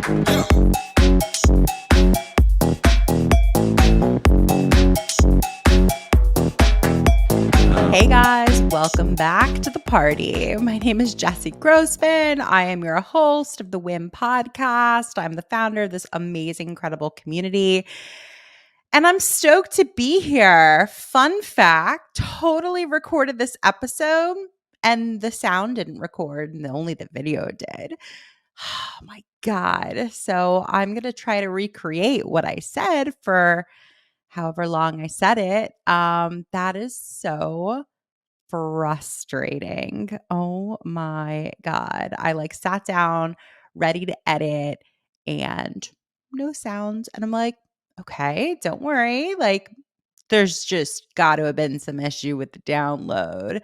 Hey guys, welcome back to the party. My name is Jessy Grossman. I am your host of the WIM podcast. I'm the founder of this amazing, incredible community. And I'm stoked to be here. Fun fact, totally recorded this episode and the sound didn't record, and only the video did. Oh my God. So I'm going to try to recreate what I said for however long I said it. That is so frustrating. Oh my God. I sat down ready to edit and no sounds. And I'm like, okay, don't worry. There's just got to have been some issue with the download.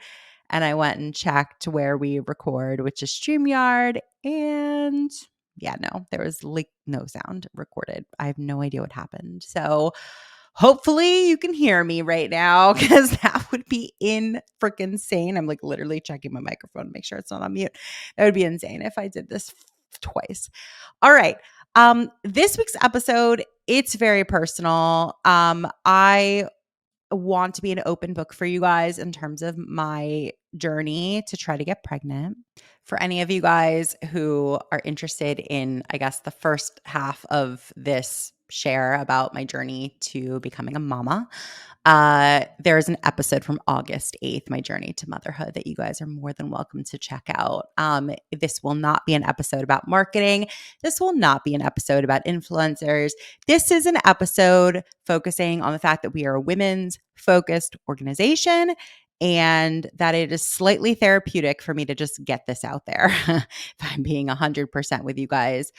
And I went and checked where we record, which is StreamYard. And yeah, no, there was no sound recorded. I have no idea what happened. So hopefully you can hear me right now, because that would be freaking insane. I'm literally checking my microphone to make sure it's not on mute. That would be insane if I did this twice. All right. This week's episode, it's very personal. I want to be an open book for you guys in terms of my journey to try to get pregnant. For any of you guys who are interested in, I guess, the first half of this share about my journey to becoming a mama, there's an episode from August 8th, my journey to motherhood, that you guys are more than welcome to check out. This will not be an episode about marketing. This will not be an episode about influencers. This is an episode focusing on the fact that we are a women's focused organization and that it is slightly therapeutic for me to just get this out there. If I'm being 100% with you guys.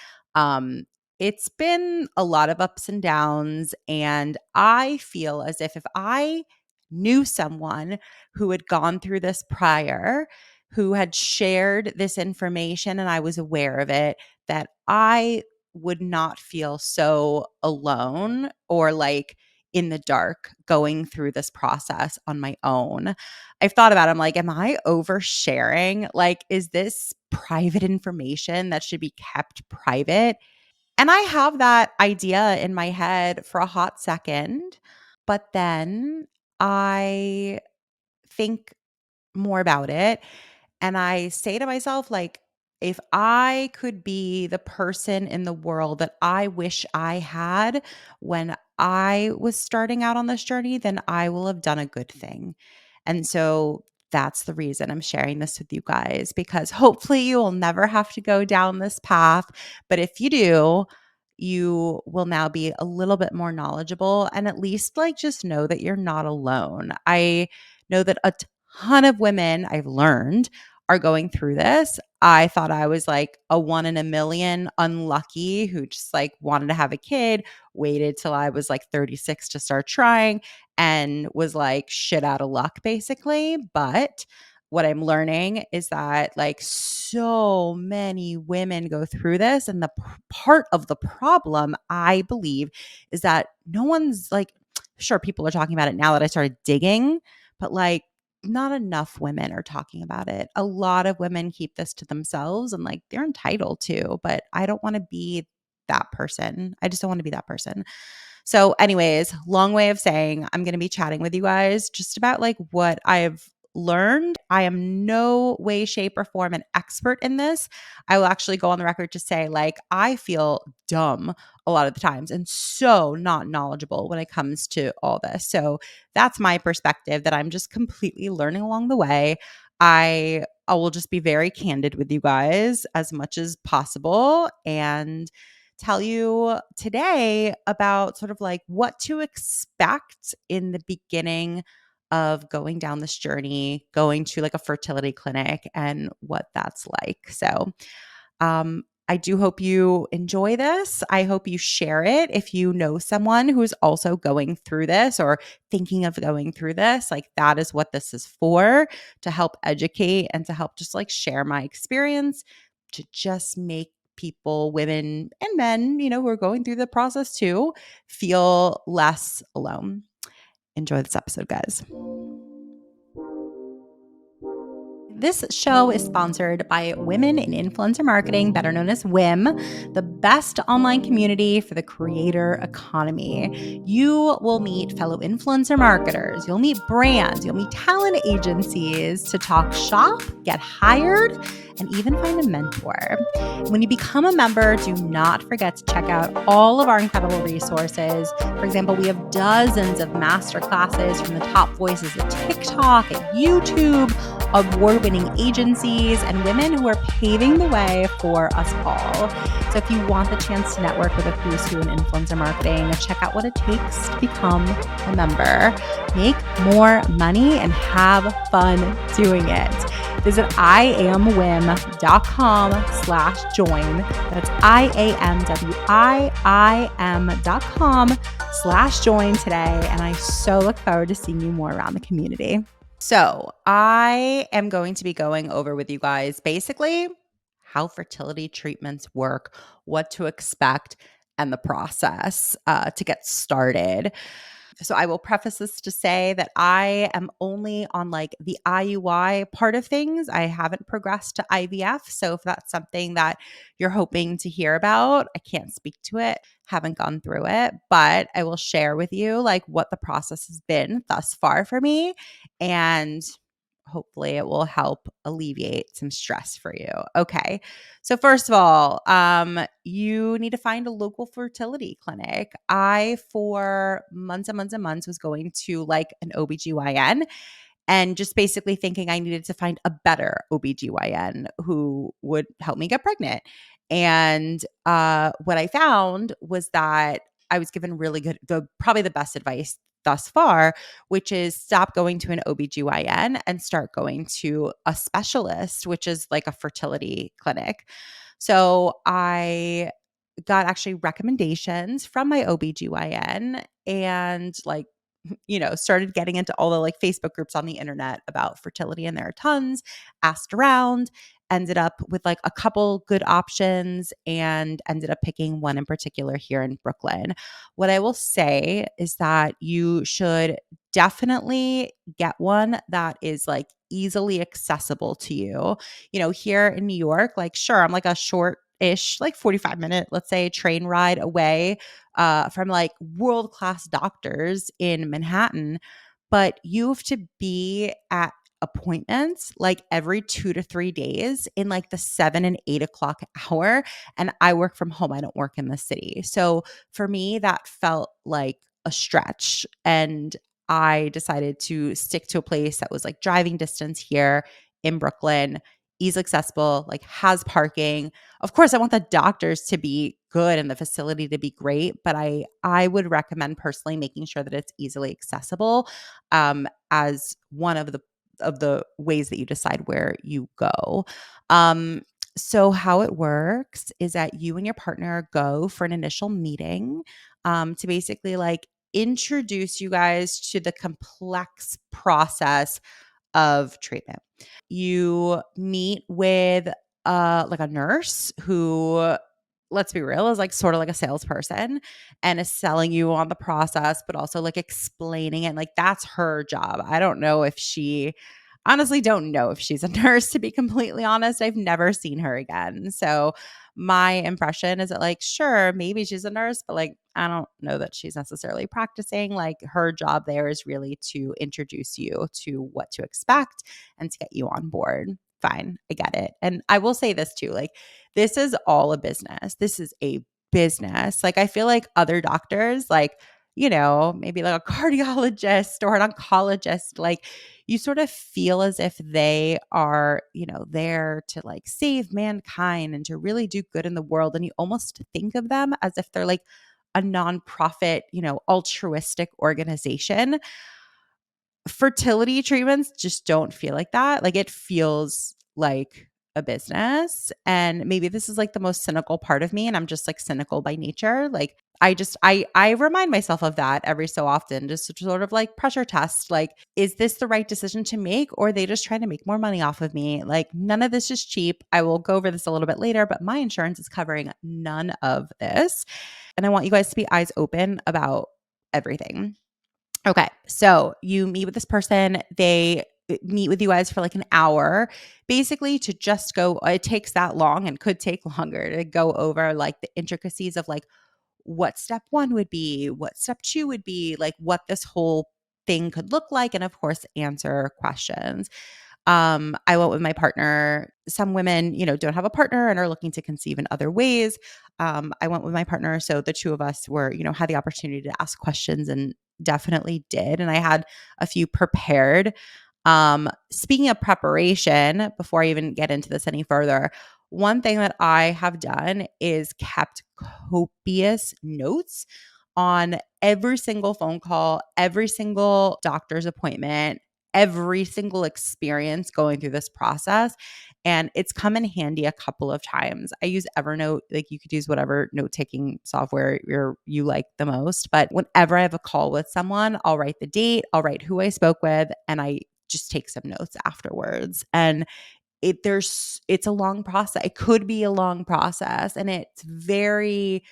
It's been a lot of ups and downs, and I feel as if I knew someone who had gone through this prior, who had shared this information and I was aware of it, that I would not feel so alone or in the dark going through this process on my own. I've thought about it. I'm like, am I oversharing? Is this private information that should be kept private? And I have that idea in my head for a hot second, but then I think more about it and I say to myself, if I could be the person in the world that I wish I had when I was starting out on this journey, then I will have done a good thing. And so that's the reason I'm sharing this with you guys, because hopefully you will never have to go down this path. But if you do, you will now be a little bit more knowledgeable and at least just know that you're not alone. I know that a ton of women, I've learned, are going through this. I thought I was a 1 in a million unlucky who just wanted to have a kid, waited till I was 36 to start trying, and was shit out of luck basically. But what I'm learning is that so many women go through this, and the part of the problem, I believe, is that no one's sure, people are talking about it now that I started digging, but not enough women are talking about it. A lot of women keep this to themselves and they're entitled to, but I don't want to be that person. I just don't want to be that person. So anyways, long way of saying I'm going to be chatting with you guys just about what I've learned. I am no way, shape, or form an expert in this. I will actually go on the record to say I feel dumb a lot of the times and so not knowledgeable when it comes to all this. So that's my perspective, that I'm just completely learning along the way. I will just be very candid with you guys as much as possible and tell you today about sort of what to expect in the beginning of going down this journey, going to a fertility clinic and what that's like. So, I do hope you enjoy this. I hope you share it if you know someone who's also going through this or thinking of going through this. That is what this is for, to help educate and to help just share my experience, to just make people, women and men, who are going through the process too, feel less alone. Enjoy this episode, guys. This show is sponsored by Women in Influencer Marketing, better known as WIM, the best online community for the creator economy. You will meet fellow influencer marketers, you'll meet brands, you'll meet talent agencies to talk shop, get hired, and even find a mentor. When you become a member, do not forget to check out all of our incredible resources. For example, we have dozens of master classes from the top voices at TikTok and YouTube, award-winning agencies, and women who are paving the way for us all. So if you want the chance to network with a who's who in influencer marketing, check out what it takes to become a member. Make more money and have fun doing it. Visit iamwim.com/join. That's iamwim.com/join today. And I so look forward to seeing you more around the community. So I am going to be going over with you guys basically how fertility treatments work, what to expect, and the process to get started. So I will preface this to say that I am only on like the IUI part of things. I haven't progressed to IVF. So if that's something that you're hoping to hear about, I can't speak to it, haven't gone through it, but I will share with you like what the process has been thus far for me, and hopefully it will help alleviate some stress for you. Okay. So first of all, you need to find a local fertility clinic. I, for months and months and months, was going to like an OBGYN and just basically thinking I needed to find a better OBGYN who would help me get pregnant. And what I found was that I was given really good, probably the best advice thus far, which is stop going to an OBGYN and start going to a specialist, which is like a fertility clinic. So I got actually recommendations from my OBGYN and like started getting into all the like Facebook groups on the internet about fertility, and there are tons, asked around, ended up with like a couple good options and ended up picking one in particular here in Brooklyn. What I will say is that you should definitely get one that is like easily accessible to you. Here in New York, like sure, I'm like a short-ish, like 45-minute, let's say, train ride away from like world-class doctors in Manhattan, but you have to be at appointments like every 2 to 3 days in like the 7 and 8 o'clock hour. And I work from home. I don't work in the city. So for me, that felt like a stretch. And I decided to stick to a place that was like driving distance here in Brooklyn, easily accessible, like has parking. Of course, I want the doctors to be good and the facility to be great, but I would recommend personally making sure that it's easily accessible as one of the ways that you decide where you go. So how it works is that you and your partner go for an initial meeting to basically like introduce you guys to the complex process of treatment. You meet with like a nurse who, let's be real, is like sort of like a salesperson and is selling you on the process, but also like explaining it. Like that's her job. I don't know if she honestly don't know if she's a nurse, to be completely honest. I've never seen her again. So my impression is that like, sure, maybe she's a nurse, but like, I don't know that she's necessarily practicing. Like her job there is really to introduce you to what to expect and to get you on board. Fine, I get it. And I will say this too, like this is all a business. This is a business. Like I feel like other doctors, like, maybe like a cardiologist or an oncologist, like you sort of feel as if they are, there to like save mankind and to really do good in the world. And you almost think of them as if they're like a nonprofit, altruistic organization. Fertility treatments just don't feel like that. Like it feels like a business. And maybe this is like the most cynical part of me, and I'm just like cynical by nature. Like I remind myself of that every so often, just to sort of like pressure test, like, is this the right decision to make, or are they just trying to make more money off of me? Like none of this is cheap. I will go over this a little bit later, but my insurance is covering none of this. And I want you guys to be eyes open about everything. Okay, so you meet with this person. They meet with you guys for like an hour, basically to just go, it takes that long and could take longer to go over like the intricacies of like what step one would be, what step two would be, like what this whole thing could look like, and of course, answer questions. I went with my partner. Some women, don't have a partner and are looking to conceive in other ways. I went with my partner. So the two of us were, had the opportunity to ask questions and definitely did. And I had a few prepared. Speaking of preparation, before I even get into this any further, one thing that I have done is kept copious notes on every single phone call, every single doctor's appointment, every single experience going through this process. And it's come in handy a couple of times. I use Evernote. Like, you could use whatever note taking software you like the most. But whenever I have a call with someone, I'll write the date, I'll write who I spoke with, and I just take some notes afterwards. And it's a long process. It could be a long process, and it's very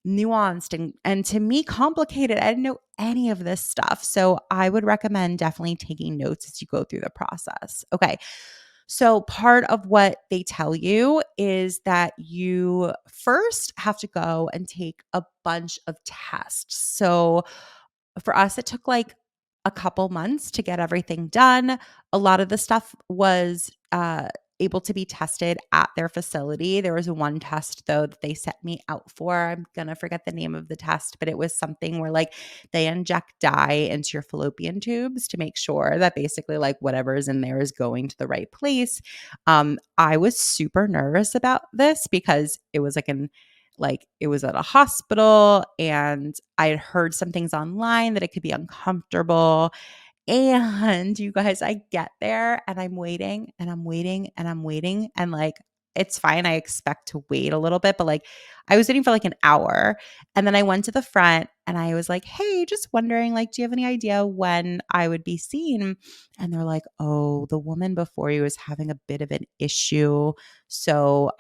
nuanced and to me complicated. I didn't know any of this stuff. So I would recommend definitely taking notes as you go through the process. Okay. So part of what they tell you is that you first have to go and take a bunch of tests. So for us, it took like a couple months to get everything done. A lot of the stuff was able to be tested at their facility. There was one test, though, that they set me out for. I'm going to forget the name of the test, but it was something where like they inject dye into your fallopian tubes to make sure that basically like whatever is in there is going to the right place. I was super nervous about this because it was it was at a hospital, and I had heard some things online that it could be uncomfortable. And you guys, I get there and I'm waiting and I'm waiting and I'm waiting. And like, it's fine. I expect to wait a little bit, but like, I was waiting for like an hour. And then I went to the front and I was like, hey, just wondering, like, do you have any idea when I would be seen? And they're like, oh, the woman before you is having a bit of an issue. So,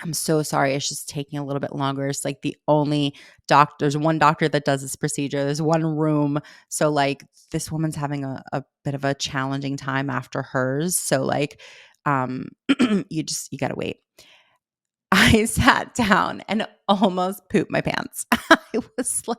I'm so sorry. It's just taking a little bit longer. It's like there's one doctor that does this procedure. There's one room. So like this woman's having a bit of a challenging time after hers. So like, um, you gotta wait. I sat down and almost pooped my pants. I was like,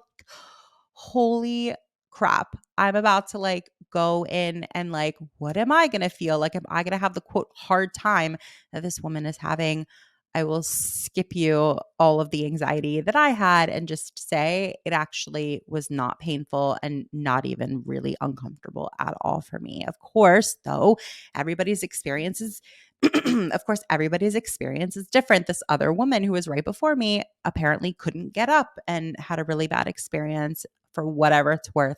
holy crap. I'm about to like go in and like, what am I going to feel? Like, am I going to have the quote hard time that this woman is having? I will skip you all of the anxiety that I had and just say it actually was not painful and not even really uncomfortable at all for me. Of course, though, everybody's experiences of course, everybody's experience is different. This other woman who was right before me apparently couldn't get up and had a really bad experience. For whatever it's worth,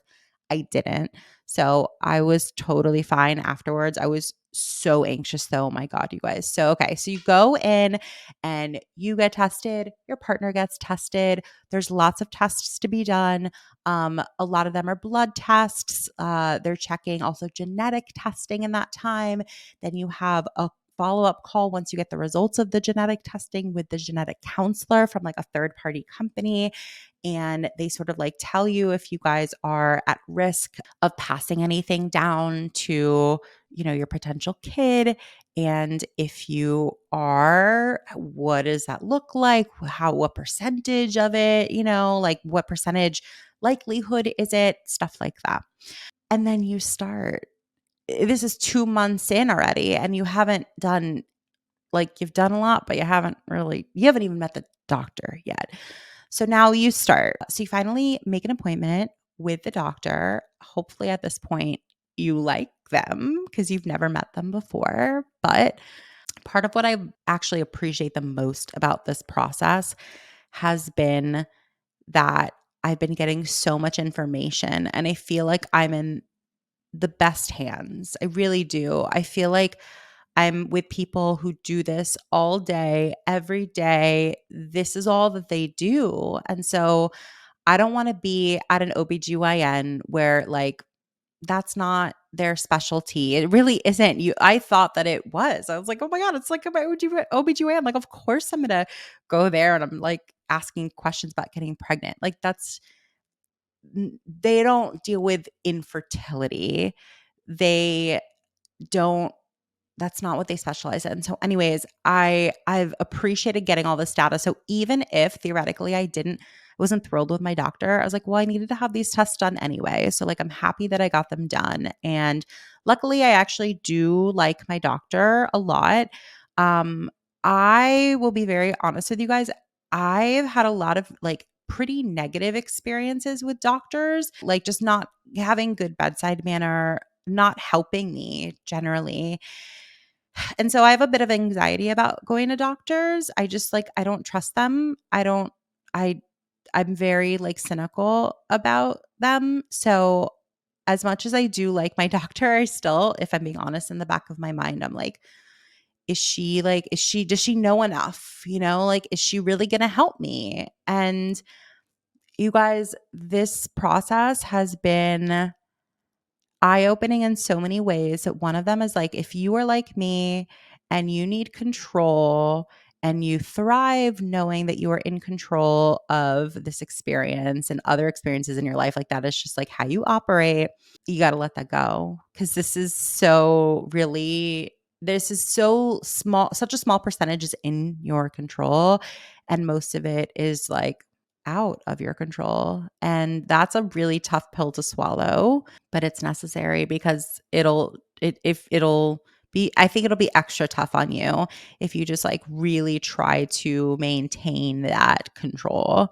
I didn't. So I was totally fine afterwards. I was so anxious though. Oh my God, you guys. So, okay. So you go in and you get tested, your partner gets tested. There's lots of tests to be done. A lot of them are blood tests. They're checking also genetic testing in that time. Then you have a follow-up call once you get the results of the genetic testing with the genetic counselor from like a third party company. And they sort of like tell you if you guys are at risk of passing anything down to, your potential kid. And if you are, what does that look like? What percentage of it, like what percentage likelihood is it? Stuff like that. And then you start. This is 2 months in already, and you haven't done like you've done a lot, but you haven't even met the doctor yet. So now you start. So you finally make an appointment with the doctor. Hopefully at this point you like them because you've never met them before. But part of what I actually appreciate the most about this process has been that I've been getting so much information, and I feel like I'm in the best hands. I really do. I feel like I'm with people who do this all day, every day. This is all that they do. And so I don't want to be at an OBGYN where like that's not their specialty. It really isn't. I thought that it was. I was like, "Oh my God, it's like my OBGYN." Like, of course I'm going to go there and I'm like asking questions about getting pregnant. Like they don't deal with infertility. they don't that's not what they specialize in. So anyways, I've appreciated getting all this data. So even if theoretically wasn't thrilled with my doctor, I was like, well, I needed to have these tests done anyway. So like I'm happy that I got them done. And luckily I actually do like my doctor a lot. Um I will be very honest with you guys. I've had a lot of like pretty negative experiences with doctors, like just not having good bedside manner, not helping me generally. And so I have a bit of anxiety about going to doctors. I just like I don't trust them. I I'm very like cynical about them. So as much as I do like my doctor, I still, if I'm being honest, in the back of my mind, I'm like, does she know enough? You know, like, is she really going to help me? And you guys, this process has been eye-opening in so many ways. One of them is like, if you are like me and you need control and you thrive knowing that you are in control of this experience and other experiences in your life, like that is just like how you operate. You got to let that go because this is so small, such a small percentage is in your control. And most of it is like out of your control. And that's a really tough pill to swallow, but it's necessary because I think it'll be extra tough on you if you just like really try to maintain that control.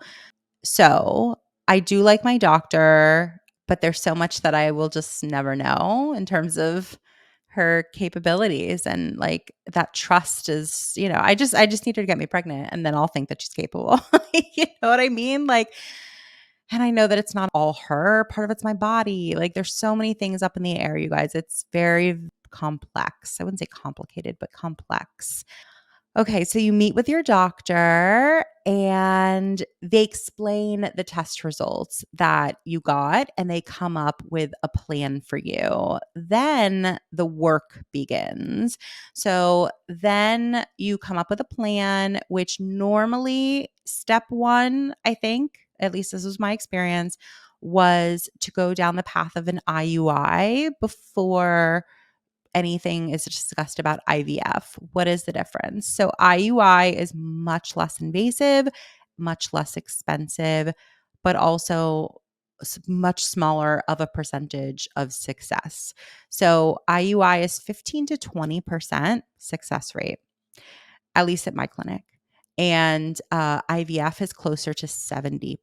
So I do like my doctor, but there's so much that I will just never know in terms of her capabilities, and like that trust is, I just need her to get me pregnant and then I'll think that she's capable. You know what I mean? Like, and I know that it's not all her, part of it's my body. Like there's so many things up in the air, you guys. It's very complex. I wouldn't say complicated, but complex. Okay, so you meet with your doctor and they explain the test results that you got and they come up with a plan for you. Then the work begins. So then you come up with a plan, which normally step one, I think, at least this was my experience, was to go down the path of an IUI before anything is discussed about IVF. What is the difference? So IUI is much less invasive, much less expensive, but also much smaller of a percentage of success. So IUI is 15 to 20% success rate, at least at my clinic. And IVF is closer to 70%.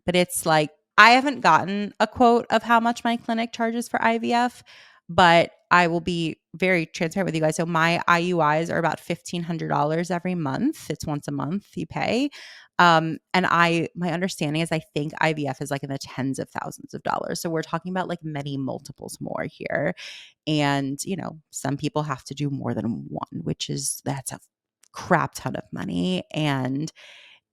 But it's like, I haven't gotten a quote of how much my clinic charges for IVF, but I will be very transparent with you guys. So my IUIs are about $1,500 every month. It's once a month you pay. My understanding is I think IVF is like in the tens of thousands of dollars. So we're talking about like many multiples more here. And, some people have to do more than one, that's a crap ton of money. And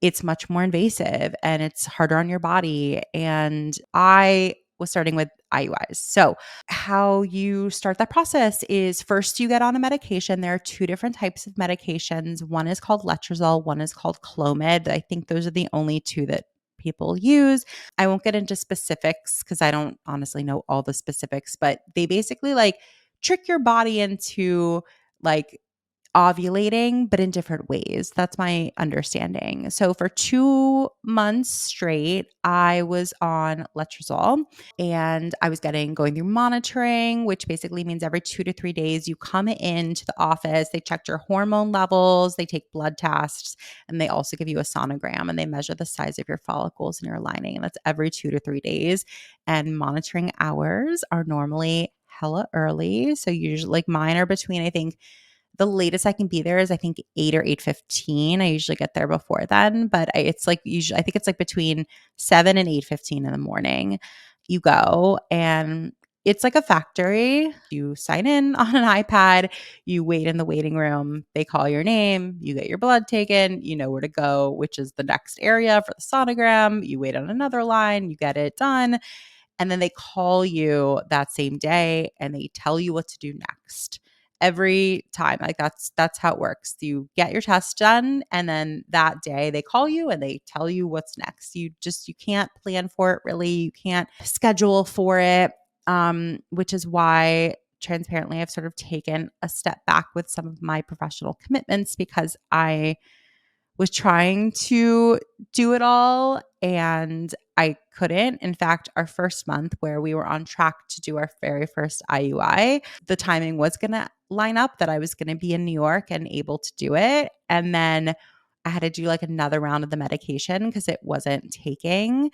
it's much more invasive and it's harder on your body. And I was starting with IUIs. So, how you start that process is first you get on a medication. There are two different types of medications. One is called letrozole, one is called Clomid. I think those are the only two that people use. I won't get into specifics because I don't honestly know all the specifics, but they basically like trick your body into like ovulating, but in different ways. That's my understanding. So for 2 months straight, I was on letrozole and I was going through monitoring, which basically means every 2 to 3 days you come into the office, they check your hormone levels, they take blood tests, and they also give you a sonogram and they measure the size of your follicles and your lining. And that's every 2 to 3 days. And monitoring hours are normally hella early. So usually like mine are between, I think, the latest I can be there is I think 8 or 8:15. I usually get there before then, but it's like usually I think it's like between 7 and 8:15 in the morning. You go and it's like a factory. You sign in on an iPad, you wait in the waiting room, they call your name, you get your blood taken, you know where to go, which is the next area for the sonogram. You wait on another line, you get it done, and then they call you that same day and they tell you what to do next every time. Like that's how it works. You get your test done and then that day they call you and they tell you what's next. You can't plan for it really. You can't schedule for it. which is why transparently I've sort of taken a step back with some of my professional commitments because I was trying to do it all and I couldn't. In fact, our first month where we were on track to do our very first IUI, the timing was going to line up that I was going to be in New York and able to do it. And then I had to do like another round of the medication because it wasn't taking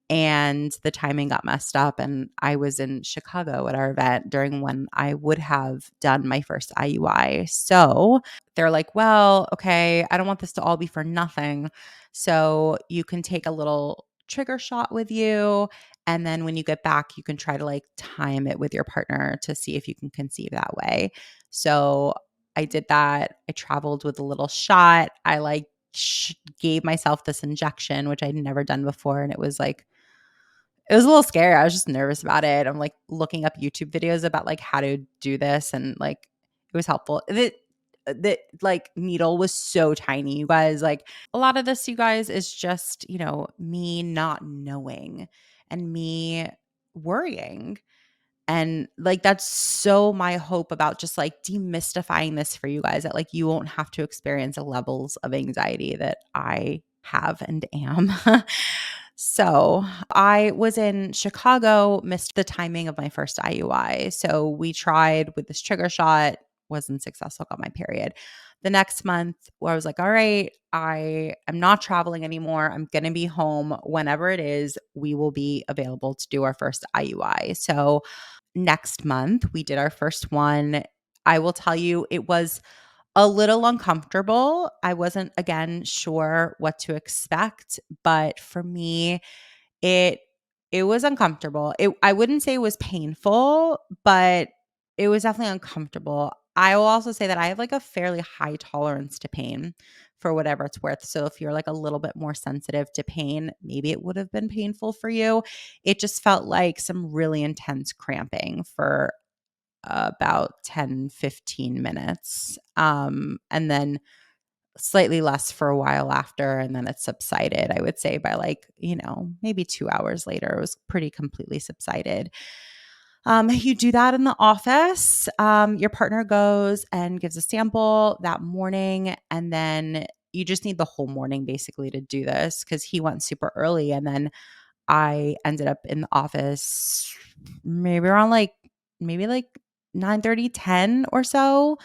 and the timing got messed up and I was in Chicago at our event during when I would have done my first IUI. So they're like, well, okay, I don't want this to all be for nothing. So you can take a little trigger shot with you. And then when you get back, you can try to like time it with your partner to see if you can conceive that way. So I did that. I traveled with a little shot. I like gave myself this injection, which I'd never done before. And it was like, it was a little scary. I was just nervous about it. I'm like looking up YouTube videos about like how to do this and like it was helpful. The like needle was so tiny, you guys. Like a lot of this, you guys, is just, me not knowing and me worrying. And like that's so my hope about just like demystifying this for you guys that like you won't have to experience the levels of anxiety that I have and am. So I was in Chicago, missed the timing of my first IUI. So we tried with this trigger shot, wasn't successful, got my period. The next month, where I was like, all right, I am not traveling anymore. I'm going to be home whenever it is. We will be available to do our first IUI. So next month, we did our first one. I will tell you, it was a little uncomfortable. I wasn't, again, sure what to expect, but for me, it it was uncomfortable. I wouldn't say it was painful, but it was definitely uncomfortable. I will also say that I have like a fairly high tolerance to pain for whatever it's worth. So if you're like a little bit more sensitive to pain, maybe it would have been painful for you. It just felt like some really intense cramping for about 10-15 minutes. And then slightly less for a while after, and then it subsided. I would say by like, maybe 2 hours later, it was pretty completely subsided. You do that in the office. Your partner goes and gives a sample that morning, and then you just need the whole morning basically to do this because he went super early. And then I ended up in the office maybe around maybe like 9:30, 10 or so.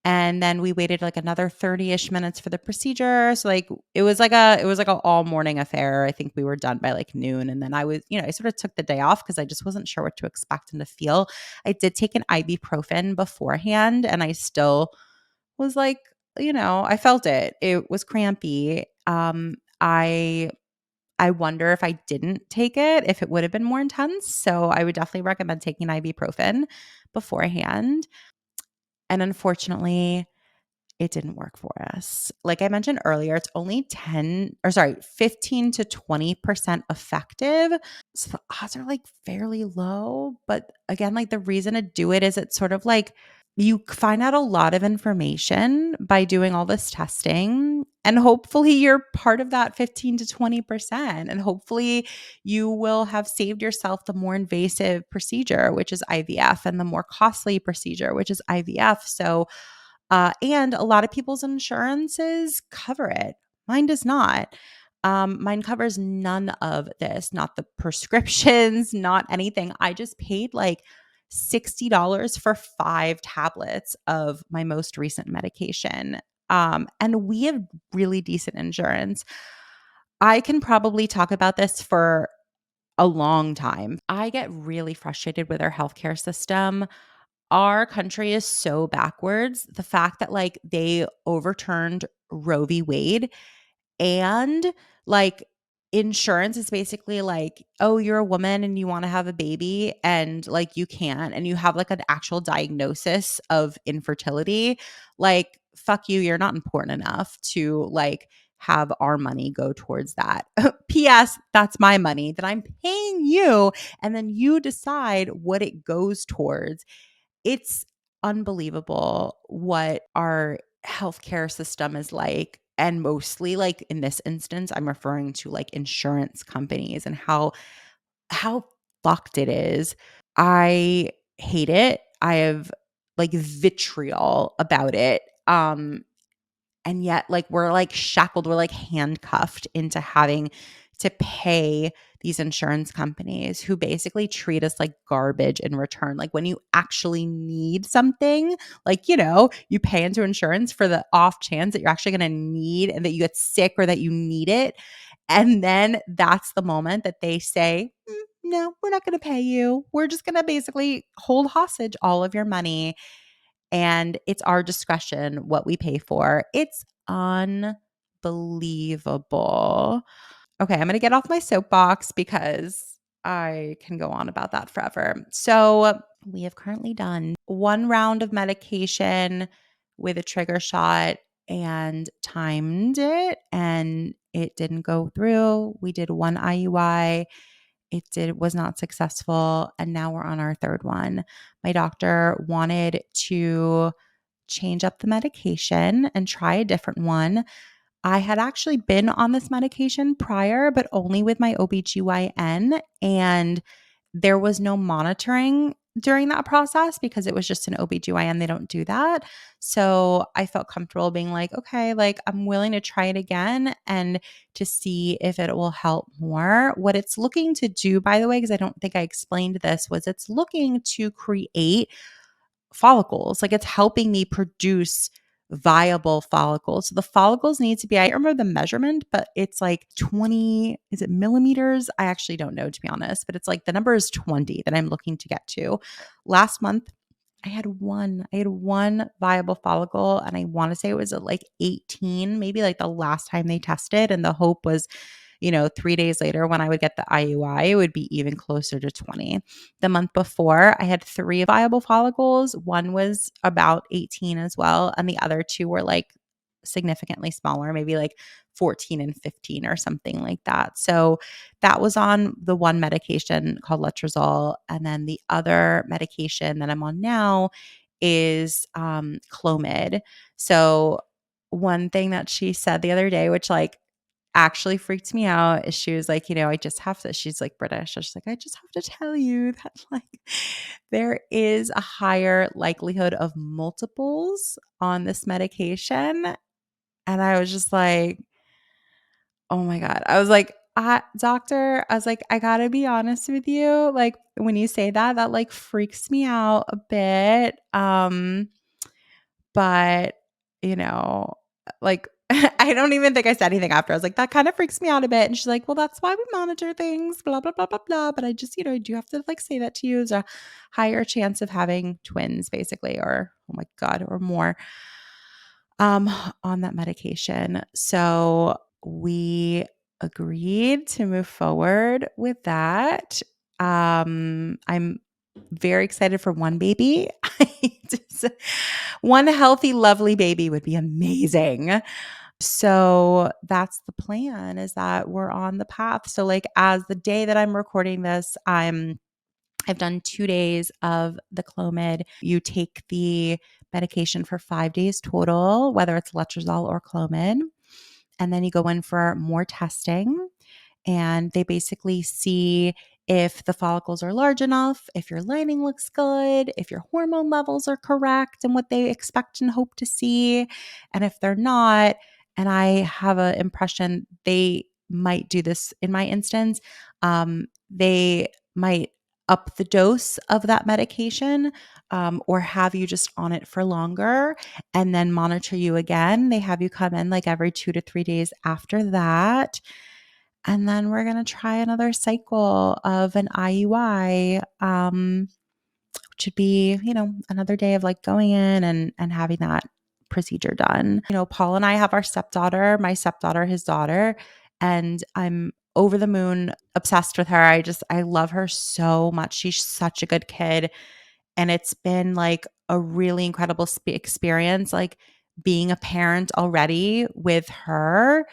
And then we waited like another 30-ish minutes for the procedure. So like it was like a all morning affair. I think we were done by like noon. And then I sort of took the day off because I just wasn't sure what to expect and to feel. I did take an ibuprofen beforehand and I still was like, I felt it. It was crampy. I wonder if I didn't take it, if it would have been more intense. So I would definitely recommend taking ibuprofen beforehand. And unfortunately, it didn't work for us. Like I mentioned earlier, it's only 15 to 20% effective. So the odds are like fairly low. But again, like the reason to do it is it's sort of like you find out a lot of information by doing all this testing. And hopefully you're part of that 15 to 20%. And hopefully you will have saved yourself the more invasive procedure, which is IVF, and the more costly procedure, which is IVF. So and a lot of people's insurances cover it. Mine does not. Mine covers none of this, not the prescriptions, not anything. I just paid like $60 for 5 tablets of my most recent medication. And we have really decent insurance. I can probably talk about this for a long time. I get really frustrated with our healthcare system. Our country is so backwards. The fact that like they overturned Roe v. Wade and like insurance is basically like, oh, you're a woman and you want to have a baby and like you can't, and you have like an actual diagnosis of infertility. Like, fuck you, you're not important enough to like have our money go towards that. P.S. That's my money that I'm paying you. And then you decide what it goes towards. It's unbelievable what our healthcare system is like. And mostly like in this instance, I'm referring to like insurance companies and how fucked it is. I hate it. I have like vitriol about it. And yet like we're like shackled, we're like handcuffed into having to pay these insurance companies who basically treat us like garbage in return. Like when you actually need something, like, you pay into insurance for the off chance that you're actually going to need and that you get sick or that you need it. And then that's the moment that they say, no, we're not going to pay you. We're just going to basically hold hostage all of your money. And it's our discretion what we pay for. It's unbelievable. Okay, I'm going to get off my soapbox because I can go on about that forever. So, we have currently done one round of medication with a trigger shot and timed it, and it didn't go through. We did one IUI. Was not successful, and now we're on our third one. My doctor wanted to change up the medication and try a different one. I had actually been on this medication prior, but only with my OBGYN, and there was no monitoring during that process because it was just an OBGYN. They don't do that. So I felt comfortable being like, okay, like I'm willing to try it again and to see if it will help more. What it's looking to do, by the way, because I don't think I explained this, was it's looking to create follicles. Like it's helping me produce viable follicles. So the follicles need to be, I don't remember the measurement, but it's like 20, is it millimeters? I actually don't know, to be honest, but it's like the number is 20 that I'm looking to get to. Last month, I had one viable follicle, and I want to say it was at like 18, maybe like the last time they tested. And the hope was 3 days later when I would get the IUI, it would be even closer to 20. The month before, I had 3 viable follicles. One was about 18 as well, and the other 2 were like significantly smaller, maybe like 14 and 15 or something like that. So that was on the one medication called letrozole, and then the other medication that I'm on now is Clomid. So one thing that she said the other day, which like actually freaked me out, is she was like, I just have to, she's like British. She's like, I just have to tell you that like there is a higher likelihood of multiples on this medication. And I was just like, oh my God. I was like, doctor, I was like, I gotta be honest with you. Like when you say that, that like freaks me out a bit. But, you know, like, I don't even think I said anything after. I was like, that kind of freaks me out a bit. And she's like, well, that's why we monitor things, blah, blah, blah, blah, blah. But I just, I do have to like say that to you. There's a higher chance of having twins, basically, or oh my God, or more um, on that medication. So we agreed to move forward with that. I'm very excited for one baby. One healthy, lovely baby would be amazing. So that's the plan, is that we're on the path. So like as the day that I'm recording this, I've done 2 days of the Clomid. You take the medication for 5 days total, whether it's letrozole or Clomid, and then you go in for more testing, and they basically see if the follicles are large enough, if your lining looks good, if your hormone levels are correct and what they expect and hope to see. And if they're not, and I have an impression they might do this in my instance, they might up the dose of that medication, or have you just on it for longer and then monitor you again. They have you come in like every 2 to 3 days after that. And then we're going to try another cycle of an IUI, which would be, another day of like going in and having that procedure done. Paul and I have our stepdaughter, my stepdaughter, his daughter, and I'm over the moon obsessed with her. I love her so much. She's such a good kid. And it's been like a really incredible experience, like being a parent already with her.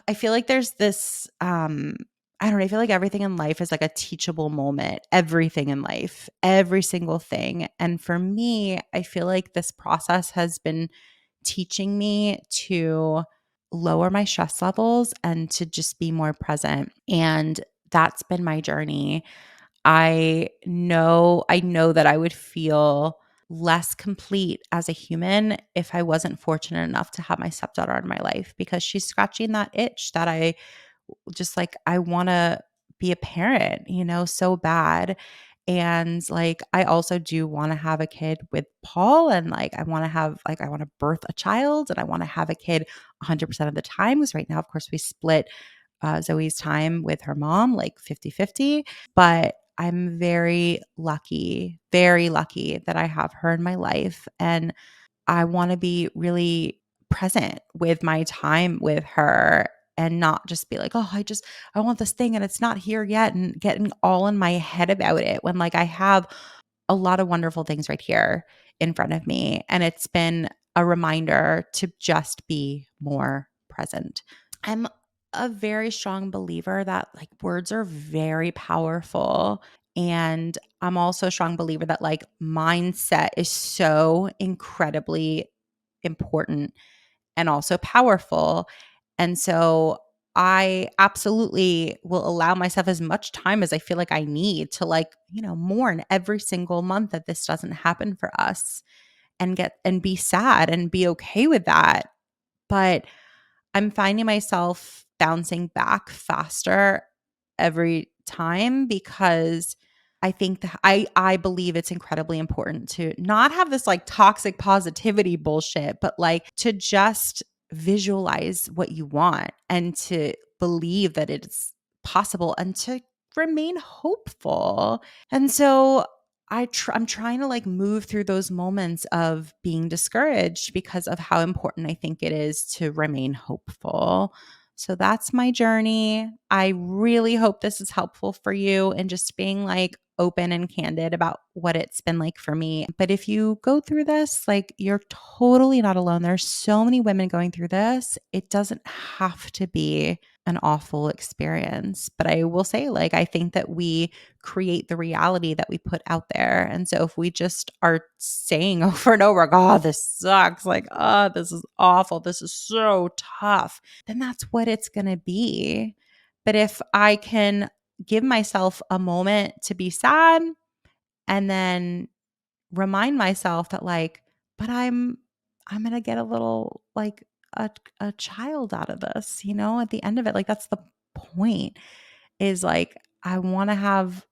I feel like there's this, I don't know, I feel like everything in life is like a teachable moment, everything in life, every single thing. And for me, I feel like this process has been teaching me to lower my stress levels and to just be more present. And that's been my journey. I know that I would feel less complete as a human if I wasn't fortunate enough to have my stepdaughter in my life, because she's scratching that itch that I just like, I want to be a parent, so bad. And like, I also do want to have a kid with Paul, and like, I want to birth a child, and I want to have a kid 100% of the time. Because right now, of course, we split Zoe's time with her mom, like 50-50. But I'm very lucky that I have her in my life. And I want to be really present with my time with her, and not just be like, oh, I want this thing and it's not here yet, and getting all in my head about it when like I have a lot of wonderful things right here in front of me. And it's been a reminder to just be more present. I'm a very strong believer that like words are very powerful. And I'm also a strong believer that like mindset is so incredibly important and also powerful. And so I absolutely will allow myself as much time as I feel like I need to like, mourn every single month that this doesn't happen for us, and be sad and be okay with that. But I'm finding myself bouncing back faster every time, because I think that I believe it's incredibly important to not have this like toxic positivity bullshit, but like to just visualize what you want, and to believe that it's possible, and to remain hopeful. And so I'm trying to like move through those moments of being discouraged because of how important I think it is to remain hopeful. So that's my journey. I really hope this is helpful for you, and just being like open and candid about what it's been like for me. But if you go through this, like, you're totally not alone. There's so many women going through this. It doesn't have to be an awful experience. But I will say, like, I think that we create the reality that we put out there. And so if we just are saying over and over, like, oh, this sucks, like, oh, this is awful, this is so tough, then that's what it's going to be. But if I can give myself a moment to be sad, and then remind myself that like, but I'm going to get a little like a child out of this, at the end of it. Like, that's the point, is like, I want to have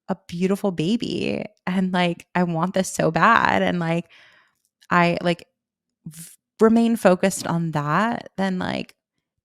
a beautiful baby, and like, I want this so bad. And like, I like remain focused on that, then like,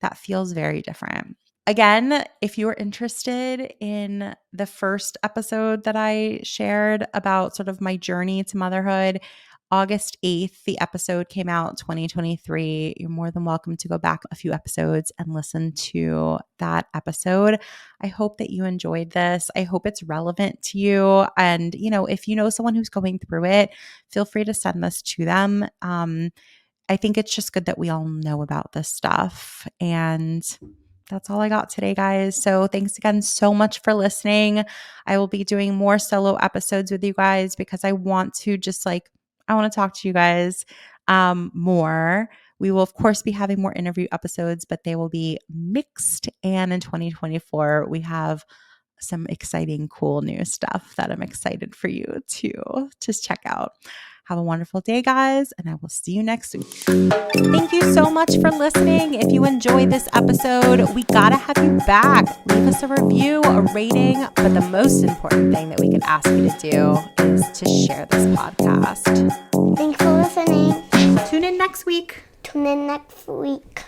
that feels very different. Again, if you're interested in the first episode that I shared about sort of my journey to motherhood, August 8th, the episode came out, 2023. You're more than welcome to go back a few episodes and listen to that episode. I hope that you enjoyed this. I hope it's relevant to you. And, if you know someone who's going through it, feel free to send this to them. I think it's just good that we all know about this stuff. And that's all I got today, guys. So thanks again so much for listening. I will be doing more solo episodes with you guys, because I want to I want to talk to you guys more. We will, of course, be having more interview episodes, but they will be mixed. And in 2024, we have some exciting, cool new stuff that I'm excited for you to just check out. Have a wonderful day, guys, and I will see you next week. Thank you so much for listening. If you enjoyed this episode, we gotta have you back. Leave us a review, a rating, but the most important thing that we can ask you to do is to share this podcast. Thanks for listening. Tune in next week. Tune in next week.